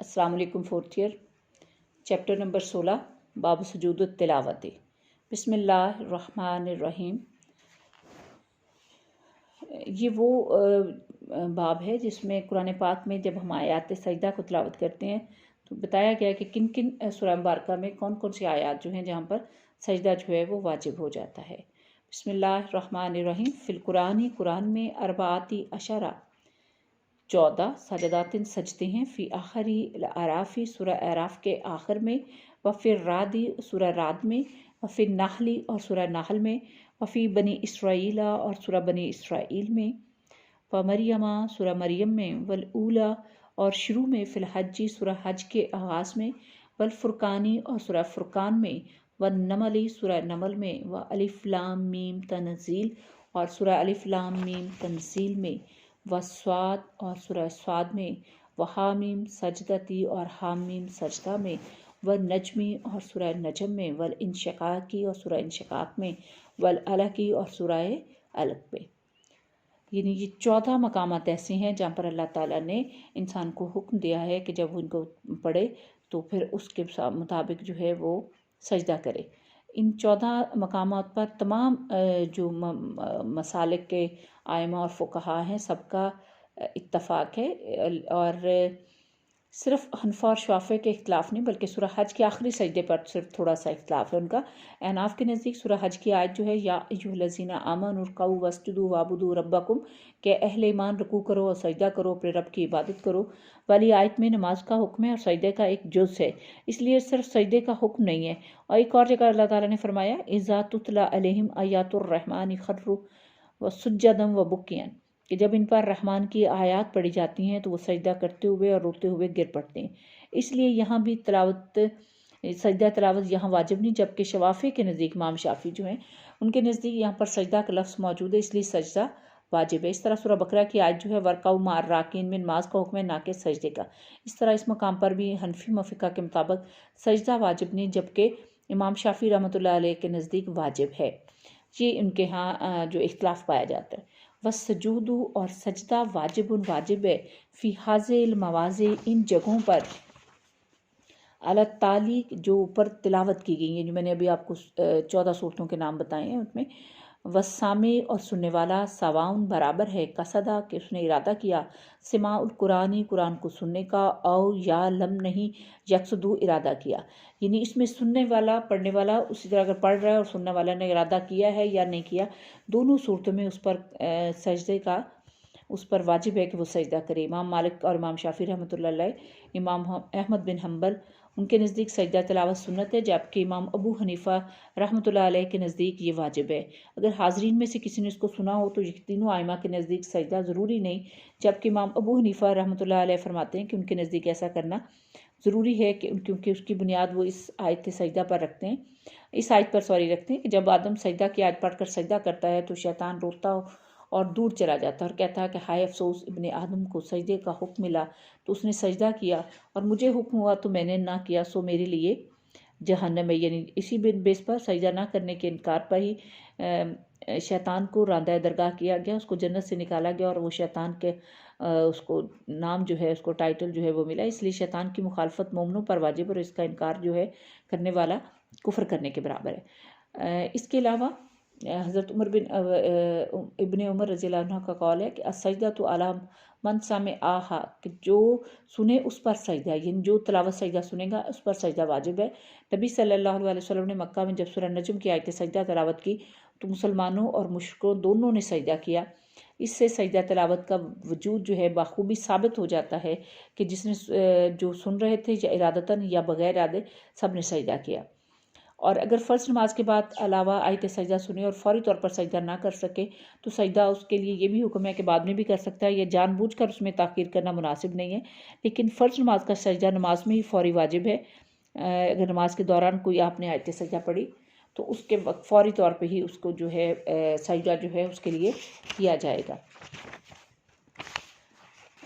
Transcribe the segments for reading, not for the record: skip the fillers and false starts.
अस्सलाम वालेकुम। Fourth year, chapter number 16, बाब सुजूद तिलावत। बिस्मिल्लाहिर्रहमानिर्रहीम। ये वो बाब है जिसमें कुरान पाक में जब हम आयात सजदा को तिलावत करते हैं तो बताया गया कि किन किन सूरह मुबारका में कौन कौन सी आयात जो हैं जहाँ पर सजदा जो है वो वाजिब हो जाता है। बिस्मिल्लाहिर्रहमानिर्रहीम। फिल कुरान में अरबाती अशरा 14 सजदातिन सजते हैं। फ़ी आखिरी आराफ़ी सूरह आराफ के आखिर में, व फिर रादी सूरह राद में, व फिर नाहली और सूरह नाहल में, व फ़ी बनी इसराइला और सूरह बनी इसराइल में, व मरियमा सूरह मरियम में, वल ऊला और शुरू में, फ़िल हज्जी सूरह हज के आगाज़ में, वल फ़ुरक़ानी और सूरह फ़ुरक़ान में, व नमली सूरह नमल में, व अलिफ लाम मीम तनज़ील और सूरह अलिफ लाम मीम तनज़ील में, व स्वाद और सूरह स्वाद में, व हामीम सजदती और हामीम सजदा में, व नजमी और सूरह नजम में, वल इंशिकाकी और सूरह इंशिकाक में, वल अलकी और सूरह अलक में। यानी ये 14 मकामात ऐसे हैं जहाँ पर अल्लाह ताला ने इंसान को हुक्म दिया है कि जब वो इनको पढ़े तो फिर उसके मुताबिक जो है वो सजदा करे। इन 14 मकामात पर तमाम जो मसालिक के आइमा और फ़ुक़हा हैं सबका इत्तफ़ाक़ है, और सिर्फ हनफ़ा और शाफ़े के इख्तिलाफ़ नहीं बल्कि सूरह हज के आखिरी सजदे पर सिर्फ थोड़ा सा इख्तिलाफ़ है उनका। अहनाफ़ के नज़दीक सूरह हज की आयत जो है या अय्युहल्लज़ीना आमनू रुक्कऊ वस्जुदू वाबुदू रब्बकुम, के अहले ईमान रुकू करो और सजदा करो, अपने रब की इबादत करो वाली आयत में नमाज का हुक्म है और सजदे का एक जुज़ है, इसलिए सिर्फ सजदे का हुक्म नहीं है। और एक और जगह अल्लाह ताला ने फरमाया इज़ा तुतला अलैहिम आयातुर रहमानी खर्रू व सुज्जदम व बुकियन, कि जब इन पर रहमान की आयात पढ़ी जाती हैं तो वो सजदा करते हुए और रोते हुए गिर पड़ते हैं। इसलिए यहाँ भी सजदा तिलावत यहाँ वाजिब नहीं, जबकि शवाफ़ी के नज़दीक इमाम शाफ़ी जो हैं उनके नज़दीक यहाँ पर सजदा का लफ्ज़ मौजूद है, इसलिए सजदा वाजिब है। इस तरह सूरह बकरा की आयत जो है वर्काउ मार राकिन में नमाज का हुक्म है ना कि सजदे का। इस तरह इस मकाम पर भी हनफी मफ़िका के मुताबिक सजदा वाजिब नहीं, जबकि इमाम शाफ़ी रहमतुल्लाह अलैह के नज़दीक वाजिब है। ये उनके यहाँ जो इख्तिलाफ़ पाया जाता है। वसजूदु और सजदा वाजिबुन वाजिब है, फ़ी हाज़िल मवाज़े इन जगहों पर, अला ताली जो ऊपर तिलावत की गई है, जो मैंने अभी आपको 14 सूरतों के नाम बताए हैं उनमें। वसामी और सुनने वाला सवाउन बराबर है, कसदा कि उसने इरादा किया, सिमाउल कुरानी कुरान को सुनने का, और या लम नहीं यकसदू इरादा किया, यानी इसमें सुनने वाला पढ़ने वाला उसी तरह अगर पढ़ रहा है और सुनने वाला ने इरादा किया है या नहीं किया, दोनों सूरतों में उस पर सजदे का उस पर वाजिब है कि वो सजदा करे। इमाम मालिक और इमाम शाफ़ी रहमतुल्लाह अलैह, इमाम अहमद बिन हम्बल उनके नज़दीक सजदा तिलावत सुन्नत है, जबकि इमाम अबू हनीफ़ा रहमतुल्लाह अलैह के नज़दीक ये वाजिब है। अगर हाज़रीन में से किसी ने इसको सुना हो तो ये तीनों आइमा के नज़दीक सजदा ज़रूरी नहीं, जबकि इमाम अबू हनीफ़ा रहमतुल्लाह अलैह फरमाते हैं कि उनके नज़दीक ऐसा करना ज़रूरी है कि क्योंकि उसकी बुनियाद वो इस आयत सजदा पर रखते हैं, इस आयत पर रखते हैं कि जब आदम सजदा की आयत पढ़कर सजदा करता है तो शैतान रोता और दूर चला जाता है और कहता है कि हाय अफसोस, इब्ने आदम को सजदे का हुक्म मिला तो उसने सजदा किया और मुझे हुक्म हुआ तो मैंने ना किया, सो मेरे लिए जहन्नम है। यानी इसी बेस पर सजदा ना करने के इनकार पर ही शैतान को रांदा दरगाह किया गया, उसको जन्नत से निकाला गया और वो शैतान के उसको नाम जो है, उसको टाइटल जो है वो मिला। इसलिए शैतान की मुखालफत मोमिनों पर वाजिब और इसका इनकार जो है करने वाला कुफ्र करने के बराबर है। इसके अलावा हज़रत उमर बिन इब्ने उमर रज़ियल्लाहु अन्हु का कौल है कि असजदा तो अला मन सामे आहा, कि जो सुने उस पर सजदा, यानी जो तिलावत सजदा सुनेगा उस पर सजदा वाजिब है। नबी सल्लल्लाहु अलैहि वसल्लम ने मक्का में जब सूरह नजम की आयत सजदा तिलावत की तो मुसलमानों और मुश्रिकों दोनों ने सजदा किया। इससे सजदा तिलावत का वजूद जो है बाखूबी साबित हो जाता है कि जिसने जो सुन रहे थे या इरादतन या बगैर इरादे सब ने सजदा किया। और अगर फ़र्ज़ नमाज के बाद अलावा आयत सजदा सुने और फौरी तौर पर सजदा ना कर सके तो सजदा उसके लिए ये भी हुक्म है कि बाद में भी कर सकता है, या जानबूझकर उसमें ताख़ीर करना मुनासिब नहीं है। लेकिन फ़र्ज़ नमाज का सजदा नमाज में ही फौरी वाजिब है। अगर नमाज के दौरान कोई आपने आयत सजदा पढ़ी तो उसके वक्त फौरी तौर पर ही उसको जो है सजदा जो है उसके लिए किया जाएगा।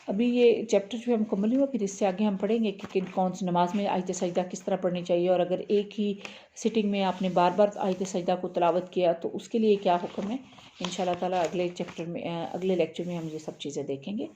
अभी ये चैप्टर जो है मुकम्मल हुआ, फिर इससे आगे हम पढ़ेंगे कि कौन सी नमाज में आयत सजदा किस तरह पढ़नी चाहिए, और अगर एक ही सिटिंग में आपने बार बार आयत सजदा को तिलावत किया तो उसके लिए क्या हुक्म है। इंशाअल्लाह ताला अगले लेक्चर में हम ये सब चीज़ें देखेंगे।